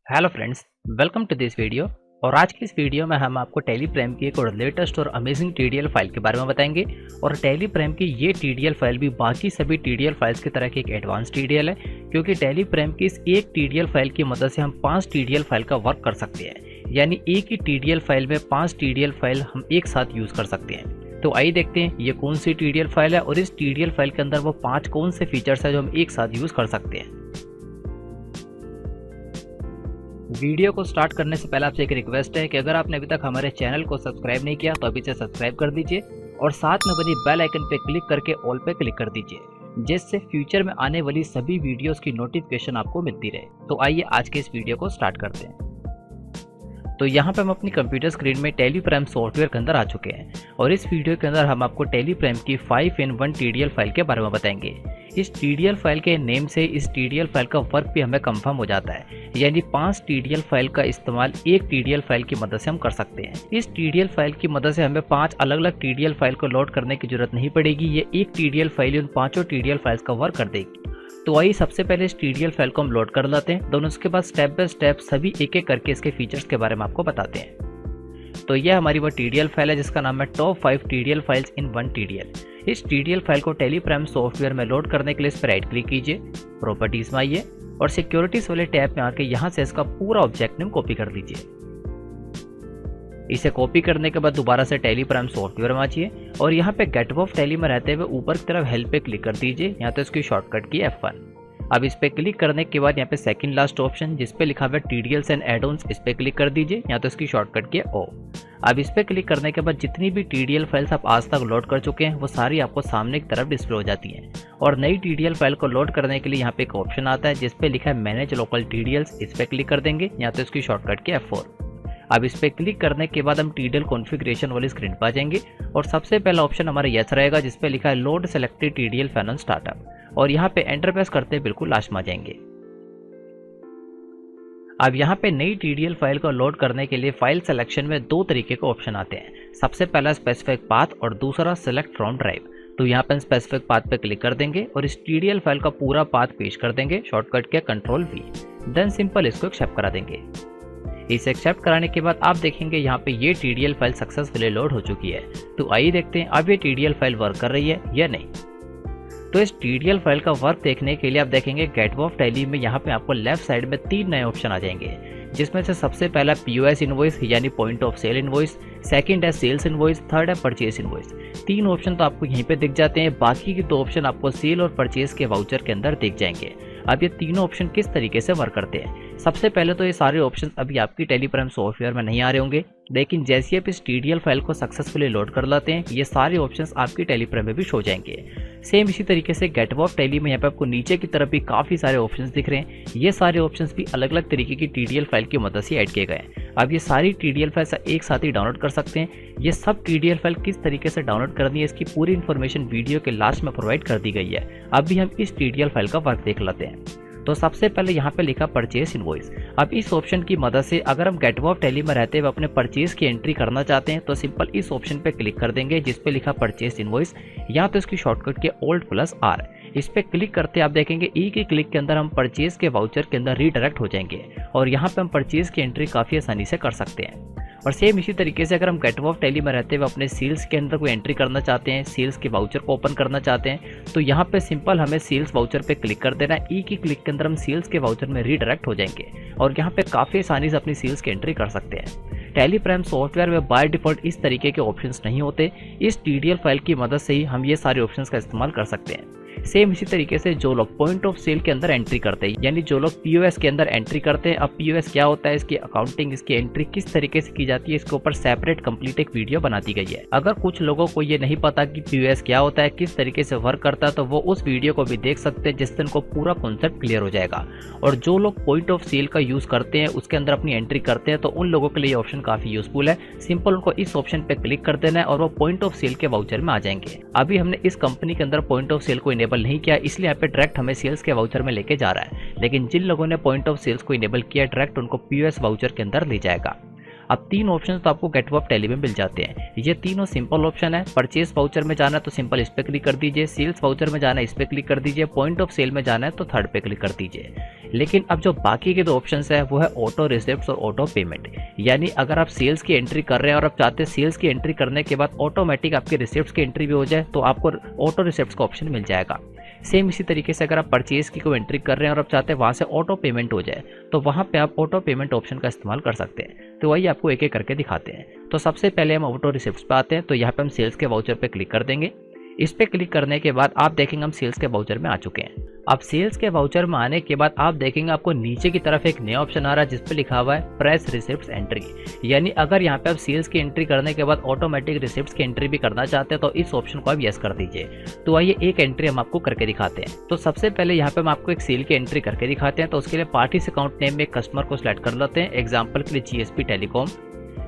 Hello friends, welcome to this video. और आज की इस वीडियो में हम आपको टेलीप्रेम की एक और लेटेस्ट और अमेजिंग टीडीएल फाइल के बारे में बताएंगे। और टेलीप्रेम की ये टीडीएल फाइल भी बाकी सभी टीडीएल फाइल्स की तरह की एक एडवांस टीडीएल है, क्योंकि टेलीप्रेम की इस एक टीडीएल फाइल की मदद से हम 5 टीडीएल फाइल का वर्क कर सकते हैं। यानी एक ही टीडीएल फाइल में 5 टीडीएल फाइल हम एक साथ यूज कर सकते हैं। तो आइए देखते हैं ये कौन सी टीडीएल फाइल है और इस टीडीएल फाइल के अंदर वो 5 कौन से फीचर्स है जो हम एक साथ यूज कर सकते हैं। वीडियो को स्टार्ट करने से पहले आपसे एक रिक्वेस्ट है कि अगर आपने अभी तक हमारे चैनल को सब्सक्राइब नहीं किया तो अभी से सब्सक्राइब कर दीजिए और साथ में बनी बेल आइकन पे क्लिक करके ऑल पे क्लिक कर दीजिए, जिससे फ्यूचर में आने वाली सभी वीडियोस की नोटिफिकेशन आपको मिलती रहे। तो आइए आज के इस वीडियो को स्टार्ट करते हैं। तो यहाँ पे हम अपनी कंप्यूटर स्क्रीन में टेलीप्रेम सॉफ्टवेयर के अंदर आ चुके हैं और इस वीडियो के अंदर हम आपको टेलीप्रेम की 5-in-1 टीडीएल फाइल के बारे में बताएंगे। इस टीडीएल फाइल के नेम से इस टीडीएल फाइल का वर्क भी हमें कंफर्म हो जाता है, यानी 5 टीडीएल फाइल का इस्तेमाल एक टीडीएल फाइल की मदद से हम कर सकते हैं। इस टीडीएल फाइल की मदद से हमें 5 अलग अलग टीडीएल फाइल को लोड करने की जरूरत नहीं पड़ेगी। ये एक टीडीएल फाइल उन 5 टीडीएल फाइल्स का वर्क कर देगी। तो आइए सबसे पहले इस टीडीएल फाइल को हम लोड कर लाते हैं, दोनों उसके बाद स्टेप बाय स्टेप सभी एक एक करके इसके फीचर्स के बारे में आपको बताते हैं। तो यह हमारी वो टीडीएल फाइल है जिसका नाम है top 5 TDL files in 1 TDL. इस टीडीएल फाइल को टेलीप्रेम सॉफ्टवेयर में लोड करने के लिए इस पर राइट क्लिक कीजिए, प्रॉपर्टीज में आइए और सिक्योरिटीज वाले टैब में आके यहाँ से इसका पूरा ऑब्जेक्ट नेम कॉपी कर लीजिए। इसे कॉपी करने के बाद दोबारा से टेलीप्रेम सॉफ्टवेयर में आइए और यहाँ पे गेट ऑफ टेली में रहते हुए ऊपर की तरफ हेल्प पे क्लिक कर दीजिए। यहाँ तो इसकी शॉर्टकट की F1। अब इस पे क्लिक करने के बाद यहाँ पे सेकंड लास्ट ऑप्शन जिस पे लिखा हुआ है टीडीएल्स एंड एड-ऑन्स, इस पे क्लिक कर दीजिए। यहाँ तो इसकी शॉर्टकट की O। अब इस पे क्लिक करने के बाद जितनी भी टीडीएल फाइल्स आप आज तक लोड कर चुके हैं वो सारी आपको सामने की तरफ डिस्प्ले हो जाती हैं। और नई टीडीएल फाइल को लोड करने के लिए यहाँ पे एक ऑप्शन आता है जिस पे लिखा है मैनेज लोकल टीडीएल्स, इस पे क्लिक कर देंगे। यहाँ तो इसकी शॉर्टकट की F4। अब इस पे क्लिक करने के बाद हम टीडीएल कॉन्फ़िगरेशन वाली स्क्रीन पर आ जाएंगे और सबसे पहला ऑप्शन हमारा यस रहेगा जिस पे लिखा है load selected TDL file on startup, और यहाँ पे एंटर प्रेस करते बिल्कुल लास्ट में आ जाएंगे। अब यहाँ पे नई टीडीएल फाइल को लोड करने के लिए फाइल सिलेक्शन में 2 तरीके के ऑप्शन आते हैं। सबसे पहला स्पेसिफिक पाथ और दूसरा सेलेक्ट फ्रॉम ड्राइव। तो यहाँ पे स्पेसिफिक पाथ पे क्लिक कर देंगे और इस टीडीएल फाइल का पूरा पाथ पेश कर देंगे, शॉर्टकट के Ctrl+V। देन सिंपल इसको एक्सेप्ट करा देंगे। इसे एक्सेप्ट कराने के बाद आप देखेंगे यहाँ पे ये टीडीएल फाइल सक्सेसफुली लोड हो चुकी है। तो आइए देखते हैं अब ये टीडीएल फाइल वर्क कर रही है या नहीं। तो इस टीडीएल फाइल का वर्क देखने के लिए आप देखेंगे गेट ऑफ टेली में यहाँ पे आपको लेफ्ट साइड में 3 नए ऑप्शन आ जाएंगे, जिसमें से सबसे पहला POS इनवॉइस यानी point of sale invoice, second है सेल्स इनवॉइस, थर्ड है परचेस इनवॉइस। 3 ऑप्शन तो आपको यहीं पे दिख जाते हैं, बाकी के 2 ऑप्शन आपको सेल और परचेस के वाउचर के अंदर दिख जाएंगे। अब ये तीनों ऑप्शन किस तरीके से वर्क करते हैं। सबसे पहले तो ये सारे ऑप्शन अभी आपकी टेलीप्रेम सॉफ्टवेयर में नहीं आ रहे होंगे, लेकिन जैसे ही आप इस टीडीएल फाइल को सक्सेसफुली लोड कर लाते हैं ये सारे ऑप्शंस आपकी टेलीप्रेम में भी शो जाएंगे। सेम इसी तरीके से गेट ऑफ टेली में यहाँ पे आपको नीचे की तरफ भी काफ़ी सारे ऑप्शंस दिख रहे हैं। ये सारे ऑप्शंस भी अलग अलग तरीके की टीडीएल फाइल की मदद से ऐड किए गए हैं। अब ये सारी टीडीएल फाइल्स एक साथ ही डाउनलोड कर सकते हैं। ये सब टीडीएल फाइल किस तरीके से डाउनलोड करनी है इसकी पूरी इन्फॉर्मेशन वीडियो के लास्ट में प्रोवाइड कर दी गई है। अब भी हम इस टीडीएल फाइल का वर्क देख लेते हैं। तो सबसे पहले यहाँ पे लिखा परचेस इनवॉइस। अब इस ऑप्शन की मदद से अगर हम गेट ऑफ टेली में रहते हुए अपने परचेस की एंट्री करना चाहते हैं तो सिंपल इस ऑप्शन पे क्लिक कर देंगे जिस पे लिखा परचेस इनवॉइस। यहाँ तो इसकी शॉर्टकट के Alt+R। इस पे क्लिक करते आप देखेंगे एक ही क्लिक के अंदर हम परचेस के वाउचर के अंदर रीडायरेक्ट हो जाएंगे और यहाँ पे हम परचेस की एंट्री काफ़ी आसानी से कर सकते हैं। और सेम इसी तरीके से अगर हम गेट ऑफ टेली में रहते हुए अपने सेल्स के अंदर कोई एंट्री करना चाहते हैं, सेल्स के वाउचर को ओपन करना चाहते हैं, तो यहाँ पे सिंपल हमें सेल्स वाउचर पे क्लिक कर देना है। एक ही क्लिक के अंदर हम सेल्स के वाउचर में रीडायरेक्ट हो जाएंगे और यहाँ पे काफ़ी आसानी से अपनी सेल्स की एंट्री कर सकते हैं। टेलीप्रेम सॉफ्टवेयर में बाय डिफॉल्ट इस तरीके के ऑप्शंस नहीं होते। इस टीडीएल फाइल की मदद से ही हम ये सारे ऑप्शंस का इस्तेमाल कर सकते हैं। सेम इसी तरीके से जो लोग पॉइंट ऑफ सेल के अंदर एंट्री करते हैं, यानी जो लोग POS के अंदर एंट्री करते हैं, अब POS क्या होता है, इसकी अकाउंटिंग, इसकी एंट्री किस तरीके से की जाती है, इसके ऊपर सेपरेट कंप्लीट एक वीडियो बना दी गई है। अगर कुछ लोगों को ये नहीं पता कि POS क्या होता है, किस तरीके से वर्क करता है, तो वो उस वीडियो को भी देख सकते हैं जिससे उनको पूरा कॉन्सेप्ट क्लियर हो जाएगा। और जो लोग पॉइंट ऑफ सेल का यूज करते हैं, उसके अंदर अपनी एंट्री करते हैं, तो उन लोगों के लिए ऑप्शन काफी यूजफुल है। सिंपल उनको इस ऑप्शन पे क्लिक कर देना है और वो पॉइंट ऑफ सेल के वाउचर में आ जाएंगे। अभी हमने इस कंपनी के अंदर पॉइंट ऑफ सेल को इनेबल नहीं किया, इसलिए यहाँ पे डायरेक्ट हमें सेल्स के वाउचर में लेके जा रहा है, लेकिन जिन लोगों ने पॉइंट ऑफ सेल्स को इनेबल किया डायरेक्ट उनको POS वाउचर के अंदर ले जाएगा। अब 3 ऑप्शन तो आपको गेट वर्ब टैली में मिल जाते हैं। ये तीनों सिंपल ऑप्शन है। परचेज वाउचर में जाना है तो सिंपल इस पे क्लिक कर दीजिए, सेल्स वाउचर में जाना है इस पे क्लिक कर दीजिए, पॉइंट ऑफ सेल में जाना है तो थर्ड पे क्लिक कर दीजिए। लेकिन अब जो बाकी के 2 ऑप्शंस है वो है ऑटो रिसिप्ट्स और ऑटो पेमेंट। यानी अगर आप सेल्स की एंट्री कर रहे हैं और आप चाहते हैं सेल्स की एंट्री करने के बाद ऑटोमेटिक आपके रिसिप्ट्स की एंट्री भी हो जाए तो आपको ऑटो रिसिप्ट्स का ऑप्शन मिल जाएगा। सेम इसी तरीके से अगर आप परचेज की कोई एंट्री कर रहे हैं और आप चाहते हैं वहाँ से ऑटो पेमेंट हो जाए तो वहाँ पे आप ऑटो पेमेंट ऑप्शन का इस्तेमाल कर सकते हैं। तो वही आपको एक एक करके दिखाते हैं। तो सबसे पहले हम ऑटो रिसिप्ट्स पे आते हैं। तो यहाँ पे हम सेल्स के वाउचर पे क्लिक कर देंगे। इस पे क्लिक करने के बाद आप देखेंगे हम सेल्स के वाउचर में आ चुके हैं। अब सेल्स के वाउचर में आने के बाद आप देखेंगे आपको नीचे की तरफ एक नया ऑप्शन आ रहा है जिस पे लिखा हुआ है प्रेस रिसिप्ट्स एंट्री। यानी अगर यहाँ पे आप सेल्स की एंट्री करने के बाद ऑटोमेटिक रिसिप्ट्स की एंट्री भी करना चाहते हैं तो इस ऑप्शन को आप यस कर दीजिए। तो आइए एक एंट्री हम आपको करके दिखाते हैं। तो सबसे पहले यहाँ पे हम आपको एक सेल की एंट्री करके दिखाते हैं। तो उसके लिए पार्टीज अकाउंट नेम में एक कस्टमर को सिलेक्ट कर लेते हैं, एग्जाम्पल के लिए जीएसपी टेलीकॉम।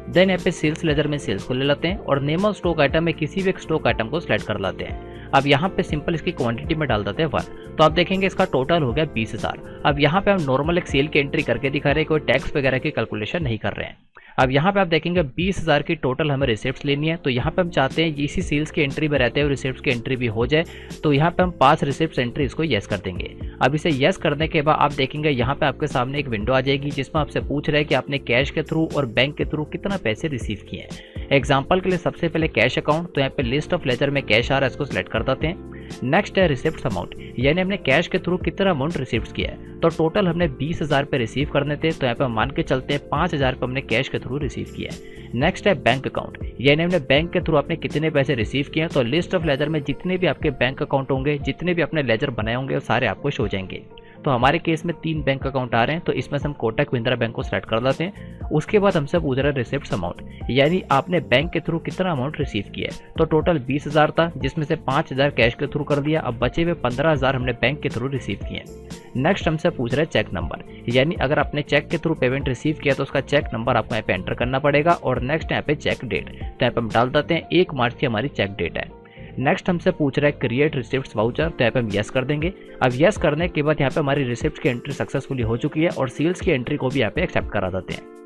देन यहाँ पे सेल्स लेजर में सेल्स को ले लेते हैं और नेम ऑफ स्टॉक आइटम में किसी भी एक स्टॉक आइटम को सिलेक्ट कर लेते हैं। अब यहाँ पे सिंपल इसकी क्वांटिटी में डाल देते हैं 1। तो आप देखेंगे इसका टोटल हो गया 20,000। अब यहाँ पे हम नॉर्मल एक सेल की एंट्री करके दिखा रहे हैं, कोई टैक्स वगैरह की कैलकुलेशन नहीं कर रहे हैं। अब यहाँ पे आप देखेंगे 20,000 की टोटल हमें रिसिप्ट्स लेनी है। तो यहाँ पे हम चाहते हैं इसी सेल्स की एंट्री में रहते हुए रिसिप्ट्स की एंट्री भी हो जाए। तो यहाँ पे हम 5 रिसिप्ट्स एंट्री इसको यस कर देंगे। अब इसे यस करने के बाद आप देखेंगे यहाँ पे आपके सामने एक विंडो आ जाएगी जिसमें आपसे पूछ रहे हैं कि आपने कैश के थ्रू और बैंक के थ्रू कितना पैसे रिसीव किए हैं। एग्जाम्पल के लिए सबसे पहले कैश अकाउंट, तो यहाँ पे लिस्ट ऑफ लेजर में कैश आ रहा है, इसको सिलेक्ट कर देते हैं। नेक्स्ट है रिसिप्ट्स अमाउंट, यानी हमने कैश के थ्रू कितना अमाउंट रिसिप्ट्स किया है। तो टोटल हमने 20,000 पे रिसीव करने थे, तो यहाँ पे हम मान के चलते हैं 5,000 पे हमने कैश के थ्रू रिसीव किया है। नेक्स्ट है बैंक अकाउंट, यानी हमने बैंक के थ्रू आपने कितने पैसे रिसीव किए हैं। तो लिस्ट ऑफ लेजर में जितने भी आपके बैंक अकाउंट होंगे, जितने भी आपने लेजर बनाए होंगे वो सारे आपको शो हो जाएंगे। तो हमारे केस में 3 बैंक अकाउंट आ रहे हैं, तो इसमें से हम कोटक महिंद्रा बैंक को सिलेक्ट कर लेते हैं। उसके बाद हमसे पूछ रहा है रिसिप्ट्स अमाउंट, यानी आपने बैंक के थ्रू कितना अमाउंट रिसीव किया है। तो टोटल 20,000 था जिसमें से 5,000 कैश के थ्रू कर दिया। अब बचे हुए 15,000 हमने बैंक के थ्रू रिसीव किए। नेक्स्ट हमसे पूछ रहा है चेक नंबर, यानी अगर आपने चेक के थ्रू पेमेंट रिसीव किया तो उसका चेक नंबर आपको यहाँ पे एंटर करना पड़ेगा। और नेक्स्ट यहाँ पे चेक डेट, तो यहाँ पे हम डाल देते हैं 1 मार्च की हमारी चेक डेट है। नेक्स्ट हमसे पूछ रहा है क्रिएट रिसिप्ट्स वाउचर, तो यहाँ पे हम यस कर देंगे। अब यस करने के बाद यहाँ पे हमारी रिसिप्ट की एंट्री सक्सेसफुली हो चुकी है और सेल्स की एंट्री को भी यहाँ पे एक्सेप्ट करा देते हैं।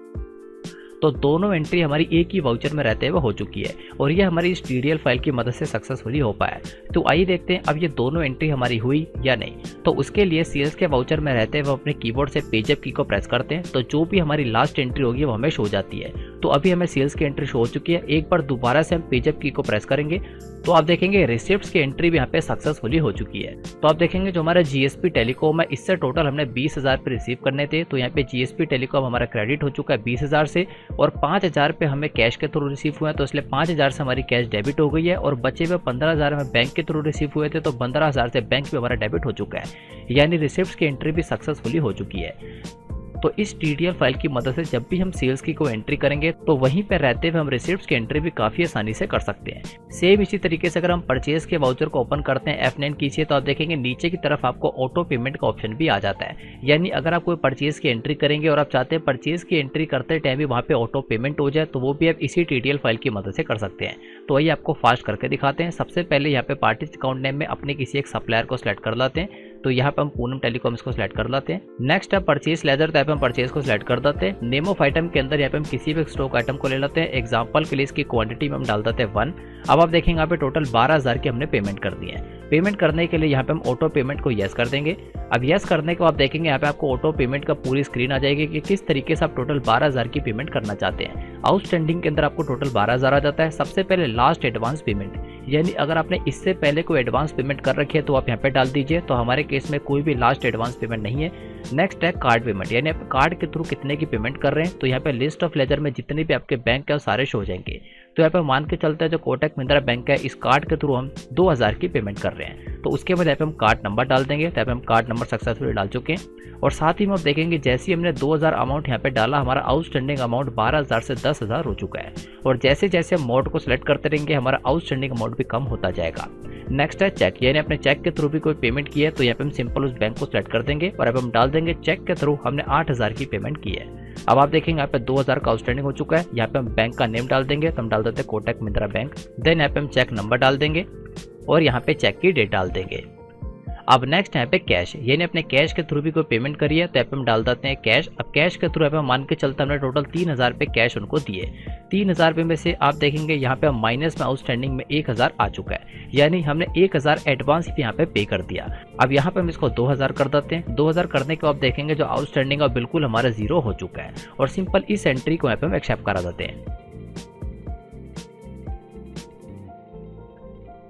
तो दोनों एंट्री हमारी एक ही वाउचर में रहते हुए हो चुकी है और ये हमारी इस TDL फाइल की मदद से सक्सेसफुली हो पाया। तो आइए देखते हैं अब ये दोनों एंट्री हमारी हुई या नहीं। तो उसके लिए सेल्स के वाउचर में रहते हुए अपने कीबोर्ड से पेजअप की को प्रेस करते हैं, तो जो भी हमारी लास्ट एंट्री होगी वो हमें शो हो जाती है। तो अभी हमें सेल्स की एंट्री शो हो चुकी है। एक बार दोबारा से हम पेजअप की को प्रेस करेंगे तो आप देखेंगे रिसिप्ट्स की एंट्री भी यहाँ पे सक्सेसफुली हो चुकी है। तो आप देखेंगे जो हमारा GSP टेलीकॉम है इससे टोटल हमने 20,000 पे रिसीव करने थे, तो यहाँ पे GSP टेलीकॉम हमारा क्रेडिट हो चुका है 20,000 से और 5,000 पे हमें कैश के थ्रू रिसीव हुए हैं, तो इसलिए 5,000 से हमारी कैश डेबिट हो गई है और बचे हुए 15,000 हमें बैंक के थ्रू रिसीव हुए थे, तो 15,000 से बैंक भी हमारा डेबिट हो चुका है, यानी रिसिप्ट्स की एंट्री भी सक्सेसफुली हो चुकी है। तो इस TDL फाइल की मदद से जब भी हम सेल्स की कोई एंट्री करेंगे तो वहीं पर रहते हुए हम रिसिप्ट्स की एंट्री भी काफ़ी आसानी से कर सकते हैं। सेम इसी तरीके से अगर हम परचेज के वाउचर को ओपन करते हैं F9 कीजिए तो आप देखेंगे नीचे की तरफ आपको ऑटो पेमेंट का ऑप्शन भी आ जाता है। यानी अगर आप कोई परचेज की एंट्री करेंगे और आप चाहते हैं परचेज की एंट्री करते टाइम भी वहाँ पे ऑटो पेमेंट हो जाए तो वो भी आप इसी TDL फाइल की मदद से कर सकते हैं। तो वही आपको फास्ट करके दिखाते हैं। सबसे पहले यहाँ पे पार्टीज अकाउंट नेम में अपने किसी एक सप्लायर को सिलेक्ट कर लेते हैं, तो यहाँ पे हम पूनम टेलीकॉम को सिलेक्ट कर लेते हैं। नेक्स्ट है परचेज लेजर, तो यहाँ पे हम परचेज को सिलेक्ट कर देते हैं। नेम ऑफ आइटम के अंदर यहाँ पे हम किसी भी स्टॉक आइटम को ले लेते हैं, एग्जांपल के लिए इसकी क्वांटिटी में हम डाल देते हैं 1। अब आप देखेंगे यहाँ पे टोटल 12,000 की हमने पेमेंट कर दी है। पेमेंट करने के लिए यहाँ पे हम ऑटो पेमेंट को यस कर देंगे। अब यस करने के बाद आप देखेंगे यहाँ पे आपको ऑटो पेमेंट का पूरी स्क्रीन आ जाएगी कि किस तरीके से आप टोटल 12,000 की पेमेंट करना चाहते हैं। आउटस्टैंडिंग के अंदर आपको टोटल 12,000 आ जाता है। सबसे पहले लास्ट एडवांस पेमेंट, यानी अगर आपने इससे पहले कोई एडवांस पेमेंट कर रखी है तो आप यहाँ पे डाल दीजिए, तो हमारे केस में कोई भी लास्ट एडवांस पेमेंट नहीं है। नेक्स्ट है कार्ड पेमेंट, यानी आप कार्ड के थ्रू कितने की पेमेंट कर रहे हैं, तो यहाँ पे लिस्ट ऑफ लेजर में जितने भी आपके बैंक है वो सारे शो हो जाएंगे। तो यहाँ पे मान के चलते हैं जो कोटक महिंद्रा बैंक है इस कार्ड के थ्रू हम 2,000 की पेमेंट कर रहे हैं, तो उसके बाद यहाँ पे हम कार्ड नंबर डाल देंगे। तो यहाँ पे हम कार्ड नंबर सक्सेसफुली डाल चुके हैं और साथ ही में आप देखेंगे जैसे ही हमने 2,000 अमाउंट यहाँ पे डाला हमारा आउटस्टैंडिंग अमाउंट 12,000 से 10,000 हो चुका है और जैसे जैसे हम मोड को सिलेक्ट करते रहेंगे हमारा आउटस्टैंडिंग अमाउंट भी कम होता जाएगा। नेक्स्ट है चेक, यानी अपने चेक के थ्रू भी कोई पेमेंट की है तो यहाँ पे हम सिंपल उस बैंक को सिलेक्ट कर देंगे और अब हम डाल देंगे चेक के थ्रू हमने 8,000 की पेमेंट की है। अब आप देखेंगे यहाँ पे 2,000 का आउटस्टैंडिंग हो चुका है। यहाँ पे हम बैंक का नेम डाल देंगे, तो हम डाल देते हैं कोटक महिंद्रा बैंक। देन यहाँ पे हम चेक नंबर डाल देंगे और यहाँ पे चेक की डेट डाल देंगे। अब नेक्स्ट यहाँ पे कैश, यानी अपने कैश के थ्रू भी कोई पेमेंट करी है तो यहाँ पे हम डाल देते हैं कैश। अब कैश के थ्रू यहाँ पे मान के चलते हमने टोटल 3000 रुपये कैश उनको दिए। 3000 रुपये में से आप देखेंगे यहाँ पे माइनस में आउटस्टैंडिंग में 1000 आ चुका है, यानी हमने 1000 एडवांस भी यहाँ पे पे कर दिया। अब यहाँ पे हम इसको 2000 कर देते हैं। 2000 करने के बाद देखेंगे जो आउटस्टैंडिंग है बिल्कुल हमारा जीरो हो चुका है और सिंपल इस एंट्री को यहाँ पे हम एक्सेप्ट करा देते हैं।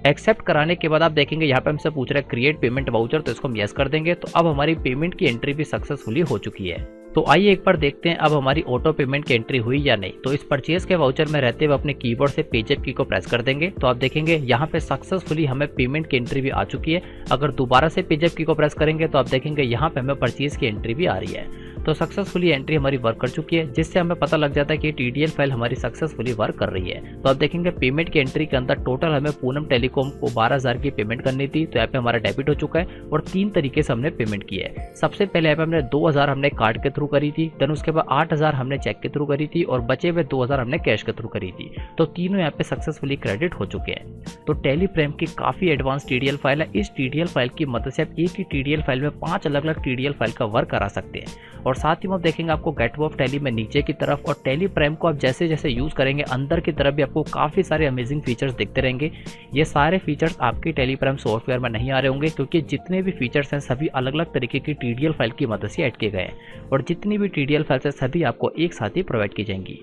एक्सेप्ट कराने के बाद आप देखेंगे यहाँ पे हमसे पूछ रहा है क्रिएट पेमेंट वाउचर, तो इसको हम यस कर देंगे। तो अब हमारी पेमेंट की एंट्री भी सक्सेसफुली हो चुकी है। तो आइए एक बार देखते हैं अब हमारी ऑटो पेमेंट की एंट्री हुई या नहीं। तो इस परचेज के वाउचर में रहते हुए अपने कीबोर्ड से पेजेप की को प्रेस कर देंगे तो आप देखेंगे यहाँ पे सक्सेसफुली हमें पेमेंट की एंट्री भी आ चुकी है। अगर दोबारा से पेजेप की को प्रेस करेंगे तो आप देखेंगे यहाँ पे हमें परचेज की एंट्री भी आ रही है। तो सक्सेसफुली एंट्री हमारी वर्क कर चुकी है, जिससे हमें पता लग जाता है कि टीडीएल फाइल हमारी सक्सेसफुली वर्क कर रही है। तो आप देखेंगे पेमेंट की एंट्री के अंदर टोटल हमें पूनम टेलीकॉम को 12000 की पेमेंट करनी थी, तो यहाँ पे हमारा डेबिट हो चुका है और 3 तरीके से हमने पेमेंट की है। सबसे पहले यहाँ पे हमने 2000 हमने कार्ड के थ्रू करी थी, देन उसके बाद 8000 हमने चेक के थ्रू करी थी और बचे हुए 2000 हमने कैश के थ्रू करी थी। तो तीनों यहाँ पे सक्सेसफुली क्रेडिट हो चुके हैं। तो टेलीप्रेम की काफी एडवांस टीडीएल फाइल है। इस टीडीएल फाइल की मदद से आप एक ही टीडीएल फाइल में 5 अलग अलग टीडीएल फाइल का वर्क करा सकते हैं। और साथ ही में आप देखेंगे आपको गेटवे ऑफ टैली में नीचे की तरफ और टेलीप्रेम को आप जैसे जैसे यूज करेंगे अंदर की तरफ भी आपको काफी सारे अमेजिंग फीचर्स दिखते रहेंगे। ये सारे फीचर्स आपके टेलीप्रेम सॉफ्टवेयर में नहीं आ रहे होंगे, क्योंकि जितने भी फीचर्स हैं सभी अलग अलग तरीके की टीडीएल फाइल की मदद से ऐड किए गए हैं और जितनी भी टीडीएल फाइल्स है सभी आपको एक साथ ही प्रोवाइड की जाएंगी।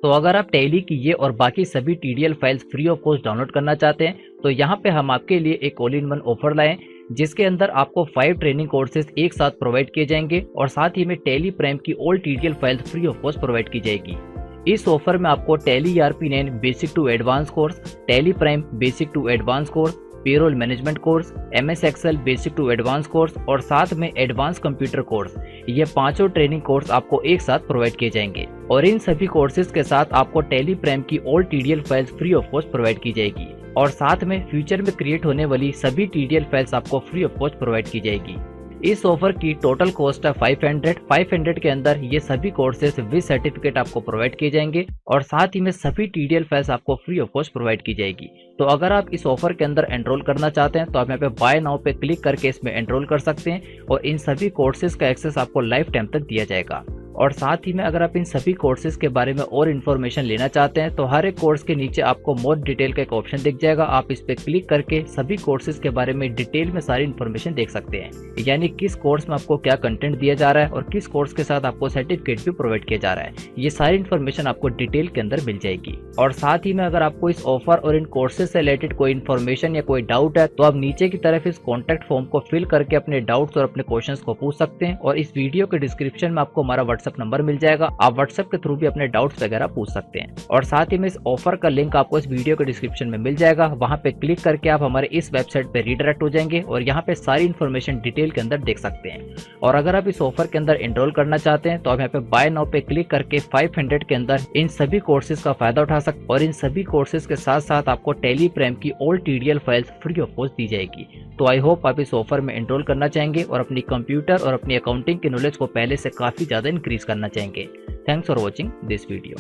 तो अगर आप टैली की ये और बाकी सभी TDL files free of cost download करना चाहते हैं तो यहाँ पे हम आपके लिए एक ऑल इन वन ऑफर लाए, जिसके अंदर आपको 5 ट्रेनिंग कोर्सेज एक साथ प्रोवाइड किए जाएंगे और साथ ही में टेलीप्रेम की all TDL files free of cost provide की जाएगी। इस ऑफर में आपको Tally ERP9 basic to advance course, TallyPrime basic to advance course, payroll management course, MS Excel basic to advance course और साथ में एडवांस कंप्यूटर कोर्स, ये पांचों ट्रेनिंग कोर्स आपको एक साथ प्रोवाइड किए जाएंगे। और इन सभी कोर्सेज के साथ आपको टेलीप्रेम की all TDL files free of cost provide की जाएगी और साथ में फ्यूचर में क्रिएट होने वाली सभी टीडीएल फाइल्स आपको फ्री ऑफ कॉस्ट प्रोवाइड की जाएगी। इस ऑफर की टोटल कॉस्ट है 500 के अंदर ये सभी कोर्सेज विद सर्टिफिकेट आपको प्रोवाइड किए जाएंगे और साथ ही में सभी टीडीएल फाइल्स आपको फ्री ऑफ कॉस्ट प्रोवाइड की जाएगी। तो अगर आप इस ऑफर के अंदर एनरोल करना चाहते हैं तो आप यहाँ पे बाय नाउ पे क्लिक करके इसमें एनरोल कर सकते हैं और इन सभी कोर्सेज का एक्सेस आपको लाइफ टाइम तक दिया जाएगा। और साथ ही में अगर आप इन सभी कोर्सेज के बारे में और इन्फॉर्मेशन लेना चाहते हैं तो हर एक कोर्स के नीचे आपको मोर डिटेल का एक ऑप्शन दिख जाएगा। आप इस पे क्लिक करके सभी कोर्सेज के बारे में डिटेल में सारी इन्फॉर्मेशन देख सकते हैं, यानी किस कोर्स में आपको क्या कंटेंट दिया जा रहा है और किस कोर्स के साथ आपको सर्टिफिकेट भी प्रोवाइड किया जा रहा है। ये सारी इन्फॉर्मेशन आपको डिटेल के अंदर मिल जाएगी। और साथ ही में अगर आपको इस ऑफर और इन कोर्सेज से रिलेटेड कोई इन्फॉर्मेशन या कोई डाउट है तो आप नीचे की तरफ इस कॉन्टेक्ट फॉर्म को फिल करके अपने डाउट्स और अपने क्वेश्चंस को पूछ सकते हैं। और इस वीडियो के डिस्क्रिप्शन में आपको हमारा व्हाट्सएप नंबर मिल जाएगा, आप व्हाट्सएप के थ्रू भी अपने डाउट्स वगैरह पूछ सकते हैं। और साथ ही में इस ऑफर का लिंक आपको इस वीडियो के डिस्क्रिप्शन में मिल जाएगा, वहां पे क्लिक करके आप हमारे इस वेबसाइट पे रीडायरेक्ट हो जाएंगे और यहाँ पे सारी इन्फॉर्मेशन डिटेल के अंदर देख सकते हैं। और अगर आप इस ऑफर के अंदर एनरोल करना चाहते हैं तो आप यहाँ पे बाय नाउ पे क्लिक करके 500 के अंदर इन सभी कोर्सेज का फायदा उठा सकते और इन सभी कोर्सेज के साथ साथ आपको टेलीप्रेम की all TDL files free of cost दी जाएगी। तो आई होप आप इस ऑफर में एनरोल करना चाहेंगे और अपनी कंप्यूटर और अपनी अकाउंटिंग की नॉलेज को पहले से काफी ज्यादा इंक्रीज करना चाहेंगे। Thanks for watching this video.